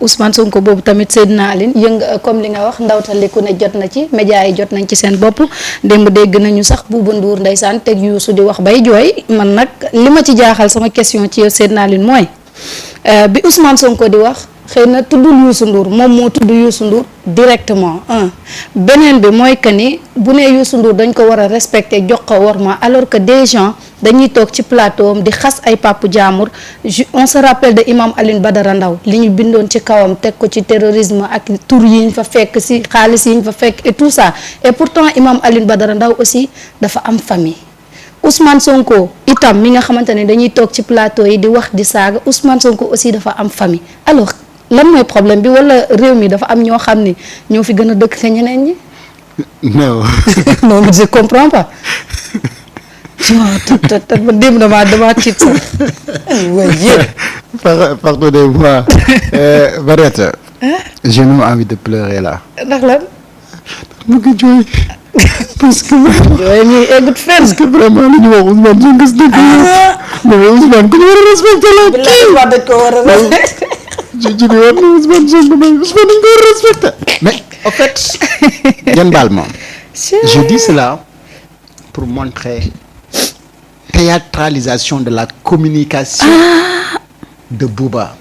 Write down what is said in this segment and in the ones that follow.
Ousmane Sonko boobu tamit Seydina Aline comme li nga wax ndawtaliku ne jot na ci média yi jot nañ ci seen bopp démb dégg nañu sax Bouba Ndour ndeysaan teg Youssou di wax bay jooy man nag li ma ci jaaxal sama question ci yow Seydina Aline mooy bi Ousmane Sonko di wax xëy na tuddul Youssou Ndour moom moo tudd Youssou Ndour directement beneen bi mooy que ni bu nee Youssou Ndour dañ ko war a respecter jox ko worma alors que des gens dañuy toog ci plateau am di xas ay papu jaamur on se rappelle de Imam Alioune Badara Ndao li ñu bindoon ci kawam teg ko ci terrorisme ak tur yi ñu fa fekk si xaalis yi ñu fa fekk et tout ça et pourtant Imam Alioune Badara Ndao aussi dafa am famille. Ousmane Sonko itam mi nga xamante ne dañuy toog ci plateau yi di wax di saaga Ousmane Sonko aussi dafa am famille alors lan mooy problème bi wala réew mi dafa am ñoo xam ni ñoo fi gën a dëkk ka ñeneen ñi. non. non je comprends pas. ma démb damaa tiit sax. Pardonnez-moi. Mariette. j'ai même envie de pleurer là. ndax lan. mu ngi jooy. parce que. yooyu ñuy eggut fenn. parce que vraiment li ñu wax Ousmane Sonko gis nañ ko. mais Ousmane ku ñu war a respecté la. bilaay dañ ko war a respecté. je dis war na Ousmane Sonko mais Ousmane dañ ko war a respecté. mais en fait. ngeen baal ma. je dis cela pour montrer théâtralisation de la communication de Bouba.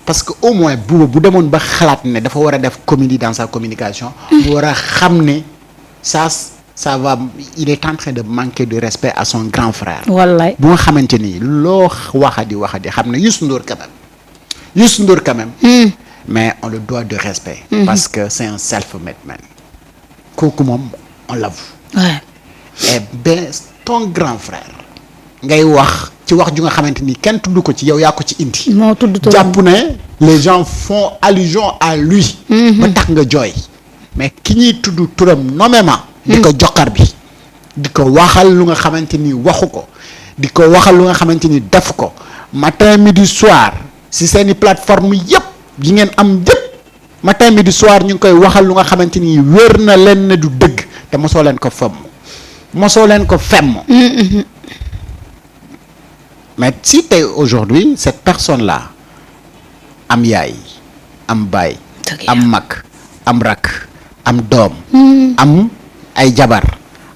parce que au moins Bouba bu demoon ba xalaat ne dafa war a def comédie dans sa communication. mu war a xam ne ça va il est en train de manquer de respect à son grand frère. wallaay bu nga xamante ni loo waxadi xam ne Youssou Ndour quand même. mais on le doit de respect. parce que c'est un self-made man. kooku moom on l'avoue. Ouais. et ben ton grand frère. ngay wax ci wax ju nga xamante ni kenn tudd ko ci yow yaa ko ci indi. moo tudd turam jàpp ne les gens font allusion à lui. ba tax nga jooy. mais ki ñuy tudd turam nommément. di ko jokkar bi. di ko waxal lu nga xamante ni waxu ko. di ko waxal lu nga xamante ni def ko. matin midi soir si seeni plateforme yépp yi ngeen am yépp matin midi soir ñu ngi koy waxal lu nga xamante ni wér na leen ne du dëgg te mosoo leen ko femm. mais si tey aujourd'hui cette personne là am yaay am baay am mag am rak am doom am ay jabar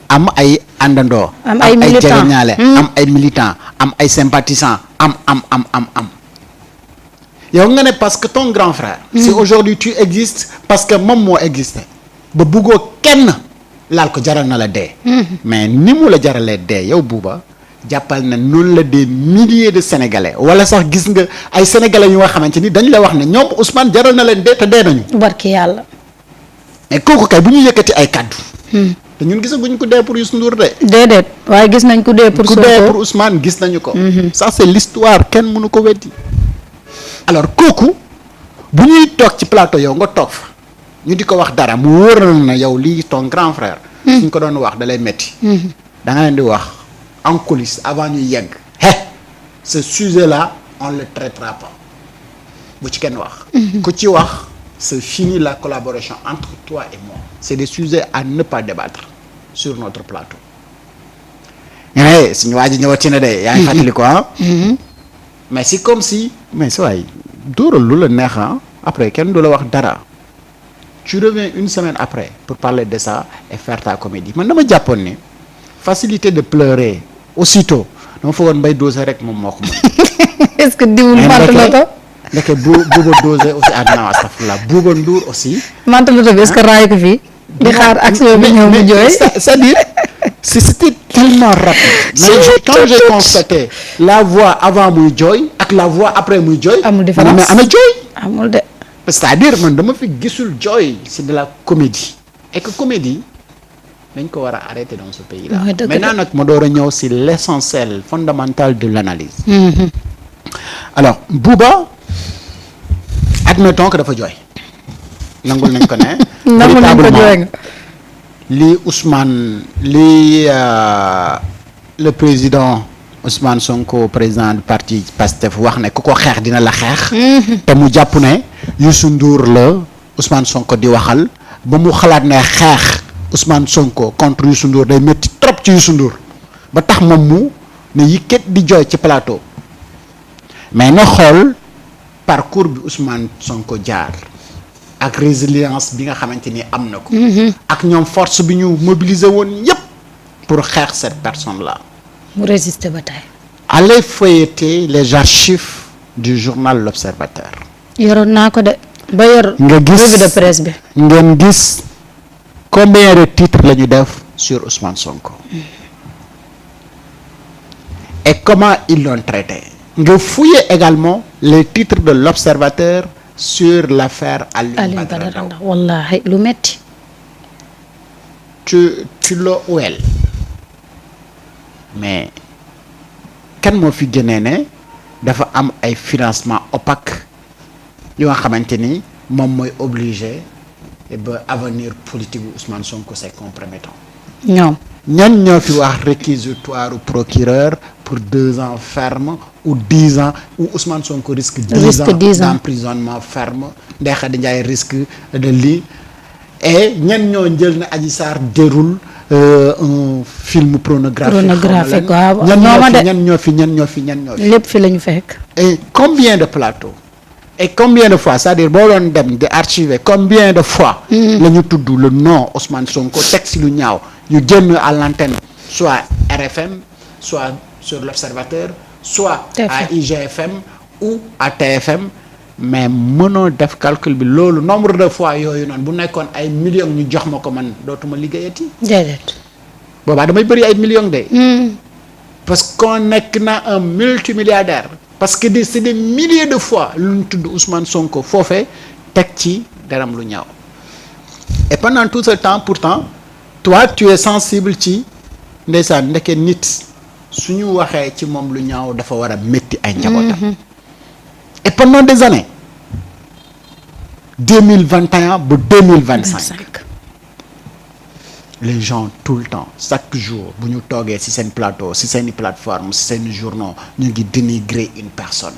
am ay àndandoo am ay jegeñaale am ay militant am ay sympathisant am yow nga ne parce que ton grand frère si aujourd'hui tu existes parce que moom moo existé ba buggoo kenn laal ko jaral na la dee mais ni mu la jaralee dee yow Bouba jàppal na noonu la des milliers de sénégalais wala sax gis nga ay sénégalais yu nga xamante ni dañ la wax ne ñoom Ousmane jaral na leen dee te dee nañu. barki yàlla. mais kooku kay bu ñu yëkkati ay kaddu. te ñun gisaguñ ko dee pour Youssou Ndour de. déedéet waaye gis nañ ko dee pour. Sonko ku dee pour Ousmane gis nañu ko. ça c'est l'histoire kenn mënu ko weddi. alors kooku bu ñuy toog ci plateau yow nga toog fa ñu di ko wax dara mu wóor na yow lii ton grand frère. suñ ko doon wax da lay metti. da nga leen di wax. en coulisses avant ñu yegg ce sujet là on le traitera pas bu ci kenn wax ku ci wax c'est fini la collaboration entre toi et moi c'est des sujets à ne pas débattre sur notre plateau suñu waa ji ñëwati na de yaa ngi fàttali ko mais c'est comme si mais sa waay dóoral lu la neex après kenn du la wax dara tu reviens une semaine après pour parler de ça et faire ta comédie man dama jàppoon ni facilité de pleurer aussitôt dama foogoon Mbaye Dosé rek moom moo ko mën. est-ce que diwul Mantaloto. ndeke Bouba Dosé aussi non astafurlah Bouba Ndour aussi. Mantaloto bi est-ce que raay ko fii. di xaar action bi ñëw mu jooy. c'est-à-dire c'était tellement rapide. mais quand j'ai constaté la voix avant muy jooy ak la voix après muy jooy. amul différence mais ana jooy. amul de. c'est-à-dire man dama fi gisul jooy c'est de la comédie et que comédie. dañ ko war a arrêter dans ce pays là maintenant nag ma door a ñëw si l'essentiel fondamental de l'analyse alors Bouba admettons que dafa jooy nangul nañ ko ne véritablement lii Ousmane lii le président Ousmane Sonko président du parti Pastef wax ne ku ko xeex dina la xeex te mu jàpp ne Youssou Ndour la Ousmane Sonko di waxal ba mu xalaat ne xeex Ousmane Sonko contre Youssou Ndour day métti trop ci Youssou Ndour ba tax moom mu ne yikkat di jooy ci plateau mais na xool parcours bi Ousmane Sonko jaar ak résilience bi nga xamante ni am na ko. ak ñoom force bi ñu mobiliser woon yépp pour xeex cette personne là. mu résister ba tey. allez feuilleter les archives du journal L'Observateur. yoroon naa ko de ba yor. nga gis revue de presse bi. ngeen gis combien de titres la ñu def sur Ousmane Sonko. et comment ils l'ont traité. nga fouiller également les titres de L'Observateur sur l'affaire Alioune Badara Ndao. wallaahi lu metti. tu l'as ouel mais kan moo fi génnee ne dafa am ay financement opaque yoo nga xamante ni moom mooy obligé ba avenir politique bu Ousmane Sonko c'est compromettant. ñoom. ñan ñoo fi wax réquisitoire procureur pour 2 ans ferme ou 10 ans ou Ousmane Sonko risque 10 ans d'emprisonnement ferme Ndeye Khady Ndiaye risque de lii et ñan ñoo jël na Adji Sarr déroule un film pornographique waaw ñan ñoo fi lépp fi la ñu fekk. et combien de plateaux et combien de fois c'est-à-dire boo doon dem di archiver combien de fois la ñu tudd le nom Ousmane Sonko teg si lu ñaaw ñu génn à l'antenne soit RFM soit sur l'Observateur soit à IGFM ou à TFM mais mënoo def calcul bi loolu nombre de fois yooyu noonu bu nekkoon ay millions ñu jox ma ko man dootuma liggéeyati. déedéet. boobaa damay bëri ay millions de. parce qu'on nekk na un multimilliardaire. parce que c'est des milliers de fois lu ñu tudd Ousmane Sonko foofee teg ci daram lu ñaaw et pendant tout ce temps pourtant toi tu es sensible ci ndeysaan ndeke nit suñu waxee ci moom lu ñaaw dafa war a métti ay njabootam. et pendant des années 2021 ba 2025 les gens tout le temps chaque jour bu ñu toogee ci seen plateau ci seeni plateforme ci seeni journaux ñu ngi dénigrer une personne.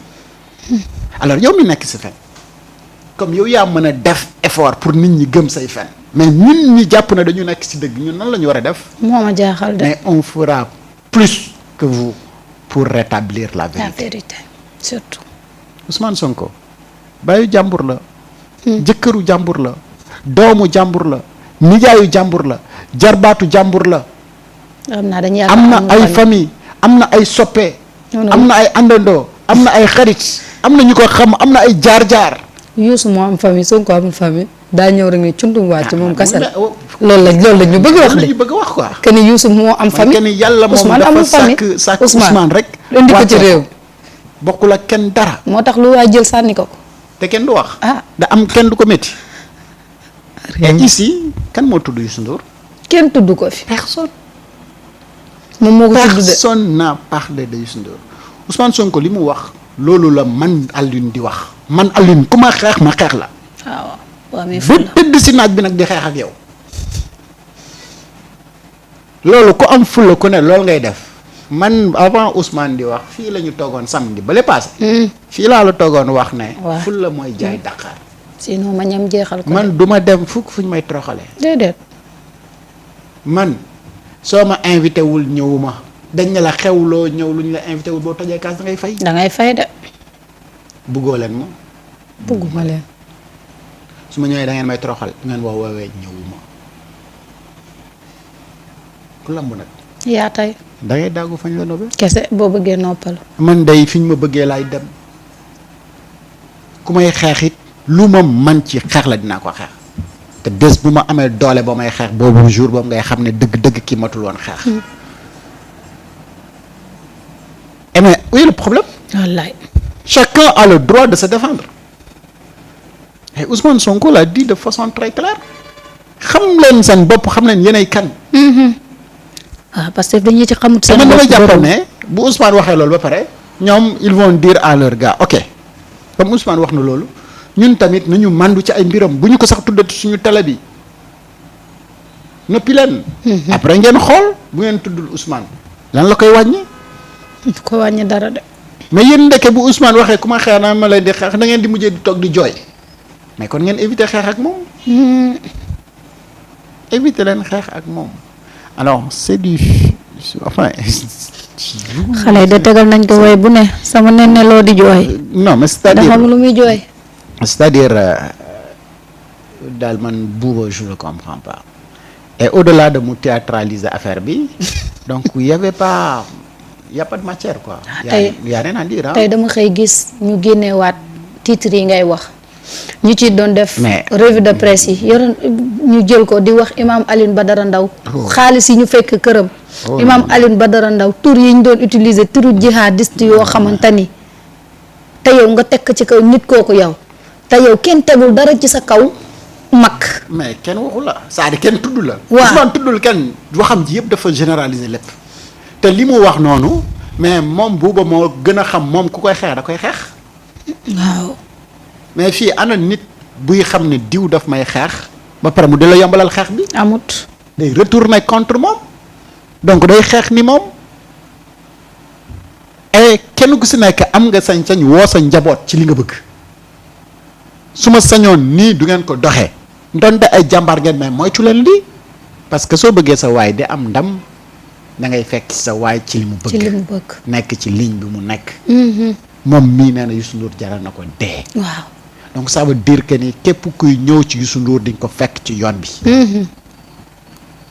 alors yow mi nekk ci fen comme yow yaa mën a def effort pour nit ñi gëm say fen mais ñun ñi jàpp na dañu nekk ci dëgg ñun nan la ñu war a def. moo ma jaaxal de. mais on fera plus que vous pour rétablir la vérité. la vérité surtout. Ousmane Sonko bàyyi jàmbur la. jëkkëru jàmbur la. doomu jàmbur la. nijaayu jàmbur la. jarbaatu jàmbur la. am na ay famille am na ay soppe. am na ay àndandoo am na ay xarit am na ñu ko xam am na ay jaar-jaar. Youssou moo am famille Sonko amul famille daa ñëw rek ne cundum wàcc moom kese la loolu la ñu bëgg wax de. ñu bëgg wax quoi. que ni Youssou moo am famille. que ni yàlla moom dafa sàkk Ousmane rek. indi ko ci réew. bokkul ak kenn dara. moo tax lu waay jël sànni ko. te kenn du wax. ah da am kenn du ko métti. et ici kan moo tudd Youssou Ndour. kenn tudd ko fi. personne. moom moo ko tudd de personne n'a parlé de Youssou Ndour. Ousmane Sonko li mu wax. loolu la man Alioune di wax. man Alioune ku ma xeex la. waaw mais bu tëdd si naaj bi nag di xeex ak yow. loolu ku am fulla ku ne loolu ngay def. man avant Ousmane di wax fii la ñu toogoon samedi ba le passé. fii laa la toogoon wax ne. waaw fulla mooy jaay Dakar. sinon ma ñam jeexal ko. man duma dem fukk fu ñu may toroxalee. déedéet. man soo ma invité wul ñëwuma dañ ne la xewloo ñëw lu ñu la invité wul boo tojee kaas da ngay fay. da ngay fay de. buggoo leen ma. bugguma leen. su ma ñëwee da ngeen may toroxal ngeen wax woowee ñëwuma ku lamb nag. yaa tey. da ngay daagu fañ la nobe. kese boo bëggee noppal. man day fi ñu ma bëggee laay dem ku may xeex it lu ma man ci xeex la dinaa ko xeex te bés bu ma amee doole ba may xeex boobu jour boobu ngay xam ne dëgg-dëgg ki matul woon xeex. et mais oui le problème. wallaay. chacun a le droit de se défendre. et Ousmane Sonko l'a dit de façon très claire. xam leen seen bopp xam leen yéenay kan. waaw parce que dañuy ci xamut seen bopp. bopp damay jàppal ne bu Ousmane waxee loolu ba pare ñoom ils vont dire à leur gars ok comme Ousmane wax na loolu ñun tamit nañu màndu ci ay mbiram bu ñu ko sax tuddati suñu télé bi noppi leen. après ngeen xool bu ngeen tuddul Ousmane lan la koy wàññi. du ko wàññi dara de. mais yéen ndeke bu Ousmane waxee ku ma xeex naa ma leen di xeex da ngeen di mujjee di toog di jooy mais kon ngeen éviter xeex ak moom. éviter leen xeex ak moom alors c'est du enfin xale yi de tegal nañ ko woy bu ne sama nenne loo di jooy. non mais c'est-à-dire dafa am lu muy jooy. c'est-à-dire daal man Bouba je le comprends pas et au-delà de mu théâtraliser affaire bi donc y a pas de matière quoi. y a rien à dire tey dama xëy gis ñu génneewaat titres yi ngay wax ñu ci doon def. revue de presse yi yoroon ñu jël ko di wax Imam Alioune Badara Ndao xaalis yi ñu fekk këram. Imam Alioune Badara Ndao tur yi ñu doon utiliser turu jihadiste yoo xamante ni te yow nga tekk ci kaw nit kooku yow te yow kenn tegul dara ci sa kaw mag. mais kenn waxu la c'est-à-dire kenn tudd la. waaw Ousmane tuddul kenn waxam ji yëpp dafa généraliser lépp te li mu wax noonu mais moom Bouba moo gën a xam moom ku koy xeex da koy xeex. waaw. mais fii ana nit buy xam ne diw daf may xeex ba pare mu di la yombalal xeex bi. amut. day retourner contre moom donc day xeex ni moom et kenn ku si nekk am nga sañ-sañ woo sa njaboot ci li nga bëgg su ma sañoon nii du ngeen ko doxee ndonte ay jàmbaar ngeen mais moytu leen lii parce que soo bëggee sa waay di am ndam da ngay fekk sa waay ci li mu bëgg. nekk ci ligne bi mu nekk. moom mii nee na Youssou Ndour jaral na ko dee. waaw. donc ça veut dire que ni képp kuy ñëw ci Youssou Ndour di nga ko fekk ci yoon bi.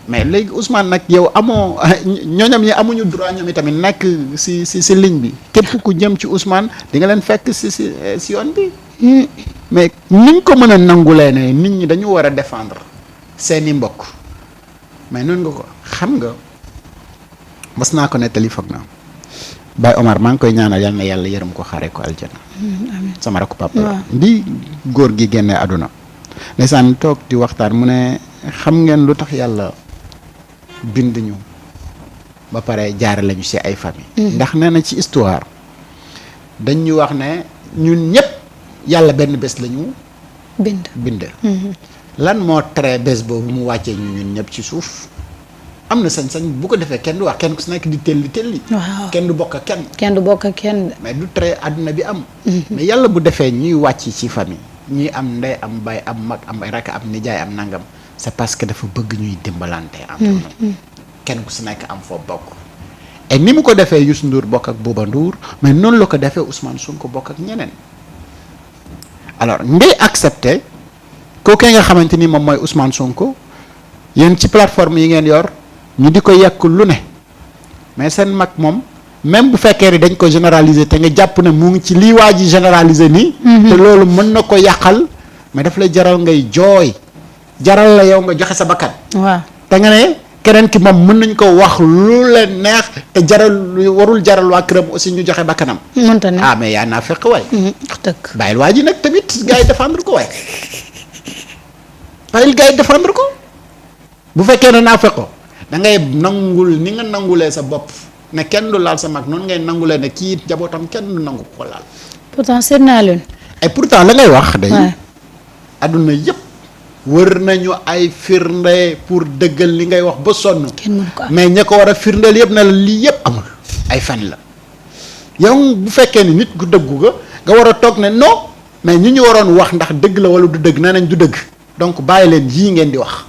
mais léegi Ousmane nag yow amoo ñooñam ñi amuñu droit ñoom itamit nekk si ligne bi képp ku jëm ci Ousmane di nga leen fekk si yoon bi. mais niñ ko mën a nangulee ne nit ñi dañu war a défendre seeni mbokk mais noonu nga ko xam nga mas naa ko nettali foog na Baye Omar maa ngi koy ñaanal yal na yàlla yërëm ko xare ko aljana. amiin sama rakku papa la. bi góor gi génnee àdduna. ndeysaan toog di waxtaan mu ne xam ngeen lu tax yàlla bind ñu ba pare jaare lañu ci ay famille. ndax nee na ci histoire dañ ñu wax ne ñun ñëpp yàlla benn bés lañu bind. lan moo tere bés boobu mu wàccee ñu ñun ñëpp ci suuf. am na sañ-sañ bu ko defee kenn du wax kenn ku si nekk di telli. waaw kenn du bokk ak kenn. kenn du bokk ak kenn. mais du tere àdduna bi am. mais yàlla bu defee ñuy wàcc ci famille. ñuy am ndey am baay am mag am rakk am nijaay am nangam c'est parce que dafa bëgg ñuy dimbalante. kenn ku si nekk am foo bokk. et ni mu ko defee Youssou Ndour bokk ak Bouba Ndour mais noonu la ko defee Ousmane Sonko bokk ak ñeneen. alors ngay accepter kooku nga xamante ni moom mooy Ousmane Sonko yéen ci plateforme yi ngeen yor. ñu di ko yàq lu ne mais seen mag moom même bu fekkee ni dañ ko généraliser te nga jàpp ne mu ngi ci lii waa ji généraliser nii. te loolu mën na ko yàqal mais daf lay jaral ngay jooy jaral la yow nga joxe sa bakkan. waaw te nga ne keneen ki moom mën nañ ko wax lu leen neex te warul jaral waa këram aussi ñu joxe bakkanam. mënta ne mais yaa naa fekk waay. dëgg bàyyil waa ji nag tamit gars yi défendre ko waay bàyyil gars yi défendre ko bu fekkee ne naa fekk ko. da ngay nangul ni nga nangulee sa bopp ne kenn du laal sa mag noonu ngay nangulee ne kii jabootam kenn du nangu ko laal. pourtant seet naa leen. et pourtant la ngay wax. day adduna yëpp wër nañu ay firnde pour dëggal li ngay wax ba sonn. kenn mënu ko am mais ña ko war a firndeel yëpp ne la lii yëpp amul ay fen la yow bu fekkee ni nit ku dëggu nga war a toog ne non mais ñi ñu waroon wax ndax dëgg la wala du dëgg nee nañ du dëgg donc bàyyi leen yii ngeen di wax.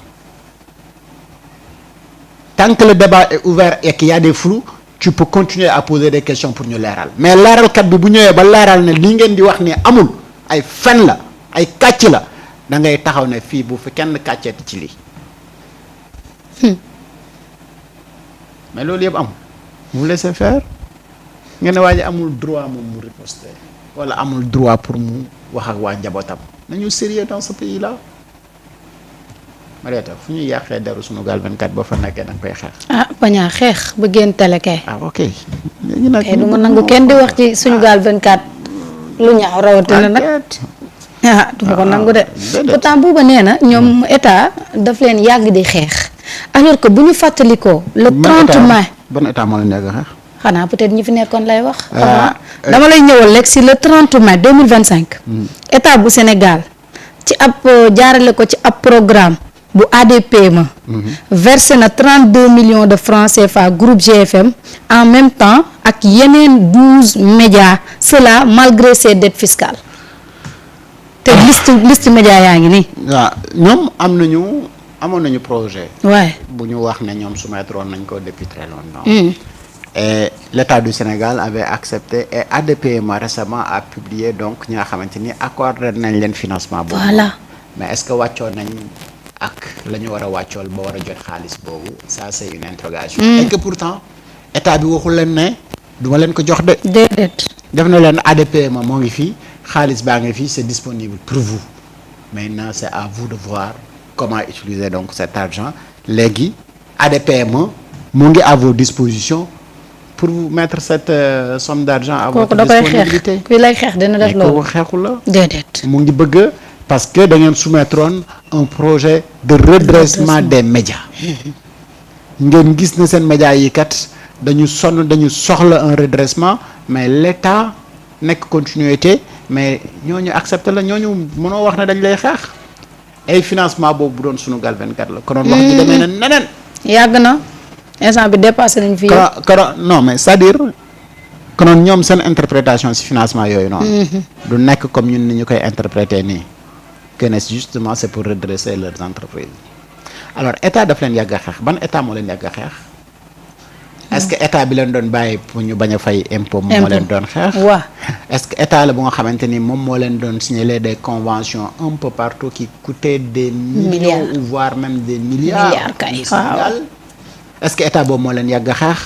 Tant que le débat est ouvert et qu'il y a des flous, tu peux continuer à poser des questions pour ñu leeral mais leeralkat bi bu ñëwee ba leeral ne li ngeen di wax ni amul ay fen la ay kàcc la da ngay taxaw ne fii bu fi kenn kàcceeti ci lii. mais loolu yëpp am vous laissez faire nga ne waa ji amul droit moom mu riposter wala amul droit pour mu wax ak waa njabootam nañu sérieux dans ce pays là. Marieta fu ñuy yàqee deru Sunugal 24 boo fa nekkee da nga koy xeex. bañ a xeex ba génn télé kay. ok. léegi nag du ma nangu kenn di wax ci Sunugal 24 lu ñaaw rawatina nag. du ma ko nangu de. pourtant Bouba nee na ñoom état daf leen yàgg di xeex alors que bu ñu fàttalikoo. le 30 mai ban état moo leen yàgg xeex. xanaa peut-être ñi fi nekkoon lay wax. dama lay ñëwal rek si le 30 mai 2025. état bu Sénégal ci ab jaarale ko ci ab programme. bu ADPME versé na 32 millions de francs CFA groupe GFM en même temps ak yeneen 12 médias cela malgré ses dettes fiscales te liste médias yaa ngi nii. waaw ñoom amoon nañu projet. waaye bu ñu wax ne ñoom soumettre woon nañ ko depuis très longtemps. et l'État du Sénégal avait accepté et ADPMA récemment a publié donc ñi nga xamante ni accordé nañ leen financement boobu. voilà mais est-ce que wàccoo nañ ak la ñu war a wàccool ba war a jot xaalis boobu ça c'est une interrogation. et que pourtant état bi waxul leen ne duma leen ko jox de. déedéet. def na leen ADPMA moo ngi fii xaalis baa ngi fii c'est disponible pour vous maintenant c'est à vous de voir comment utiliser donc cet argent léegi ADPMA mu ngi à vos dispositions pour vous mettre cette somme d'argent à votre disponibilité. kuy lay xeex dina def loolu kooku xeexu la. déedéet. mu ngi bëgg parce que da ngeen soumettroon un projet de redressement des médias ngeen gis ne seen médias yi kat dañu soxla un redressement mais l'État nekk continuité mais ñooñu accepté la ñooñu mënoo wax ne dañ lay xeex ay financement boobu bu doon Sunugal 24 la konoon wax ji demee na neneen. yàgg na instant bi dépassé nañ fi. non mais c'est-à-dire konoon ñoom seen interprétation ci financement yooyu noonu. du nekk comme ñun ni ñu koy interpréter nii que ne justement c'est pour redresser leurs entreprises alors état daf leen yàgg a xeex ban état moo leen yàgg a xeex. est-ce que état bi leen doon bàyyi pour ñu bañ a fay impôt moo leen doon xeex. waaw est-ce que état la bu nga xamante ni moom moo leen doon signaler des conventions un peu partout qui coûtaient des millions ou voire même des milliards kay au Sénégal. Est-ce que état boobu moo leen yàgg a xeex.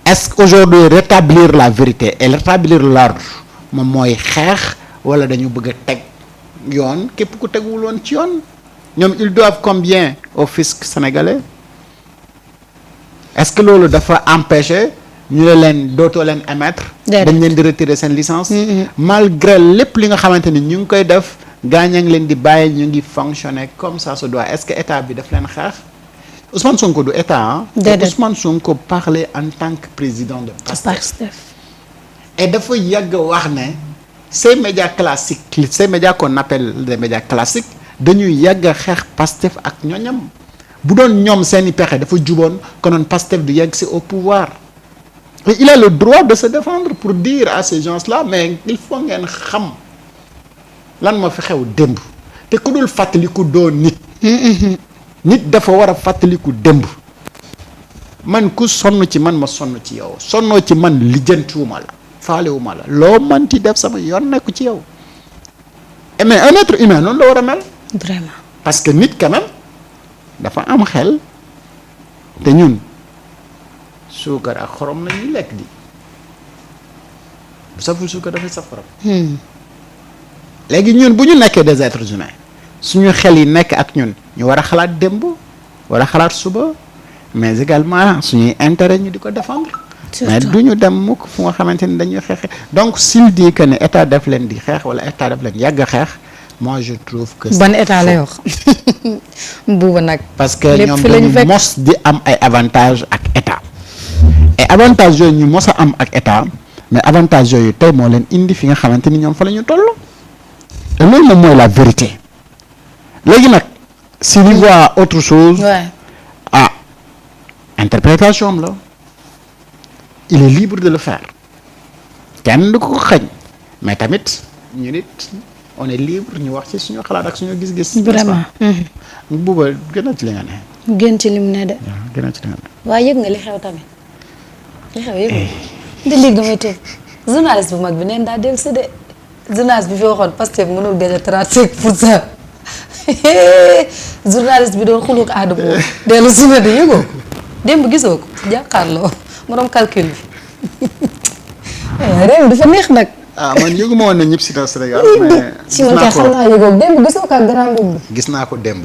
est-ce que aujourd'hui rétablir la vérité et rétablir l'ordre moom mooy xeex wala dañu bëgg a teg yoon képp ku teguwul woon ci yoon ñoom ils doivent combien au fisc sénégalais. est-ce que loolu dafa empêcher ñu ne leen dootoo leen émettre. dañ leen di retirer seen licence. malgré lépp li nga xamante ni ñu ngi koy def gaañ a ngi leen di bàyyi ñu ngi fonctionner comme ça se doit est-ce que état bi daf leen xeex. Ousmane Sonko du état ah. Ousmane Sonko parlait en tant que président de Pastef. et dafa yàgg wax ne ces médias classiques ces médias qu'on appelle des médias classiques dañuy yàgg a xeex Pastef ak ñoñam. bu doon ñoom seeni pexe dafa juboon konoon Pastef du yegg si au pouvoir et il a le droit de se défendre pour dire à ces gens-là mais il faut ngeen xam lan moo fi xew démb te ku dul fàttaliku doo nit. nit dafa war a fàttaliku démb man ku sonn ci man ma sonn ci yow sonnoo ci man lijjantiwuma la faalewuma la loo manti def sama yoon nekku ci yow mais un être humain noonu la war a mel. vraiment parce que nit quand même. dafa am xel te ñun suukar ak xorom la ñuy lekk di bu saful suukar dafay saf xorom. léegi ñun bu ñu nekkee des êtres humains suñu xel yi nekk ak ñun ñu war a xalaat démb war a xalaat suba mais également suñuy intérêt ñu di ko défendre. mais du ñu dem mukk fu nga xamante ni dañuy xeexe donc s'il dit que ne état daf leen di xeex wala état daf leen yàgg a xeex. moi je trouve que ban état lay wax buuba nag. parce que ñoom dañu mos di am ay avantages ak état et avantages yooyu ñu mos a am ak état mais avantages yooyu tey moo leen indi fi nga xamante ni ñoom fa la ñu toll. et loolu moom mooy la vérité léegi nag s'il y voit autre chose. ah interprétation am la il est libre de le faire kenn du ko xañ mais tamit ñu nit. on est libre ñu wax ci suñu xalaat ak suñu gis-gis. vraiment. buuba gën a ci li nga ne. gën ci li mu ne de. waaw gën a ci li nga ne. waaye yëg nga li xew tamit li xew yëg nga. di léegi may tëb journaliste bu mag bi neen daa dellu si de journaliste bi fi waxoon Pastef mënul gagné 35%. journaliste bi doon xuluk aadama dellu si na de yëgoo ko démb gisoo ko jàkkaarloo morom calcul bi réew dafa neex nag. ah man yëgu ma woon ne ñëpp si na Sénégal mais si ma xam naa yëgoo démb gisoo ko ak grand boobu. gis naa ko démb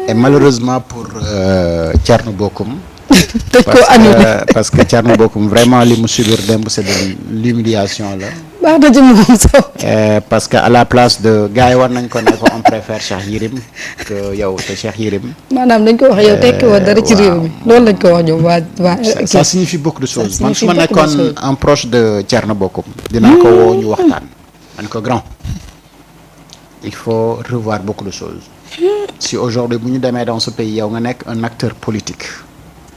et malheureusement pour Thierno Bocoum dañ ko annulé parce que Thierno Bocoum vraiment li mu subir démb c'est de l'humiliation la. baax na ci moom sax. parce que à la place de gars yi war nañ ko ne ko on préfère Cheikh Yérim que yow te Cheikh Yérim. maanaam dañ ko wax yow tekki woon dara ci réew mi loolu lañ ko wax ñoom waa ça signifie beaucoup de choses man su ma nekkoon un proche de Thierno Bocoum dinaa ko woo ñu waxtaan man ko grand il faut revoir beaucoup de choses si aujourd'hui bu ñu demee dans ce pays yow nga nekk un acteur politique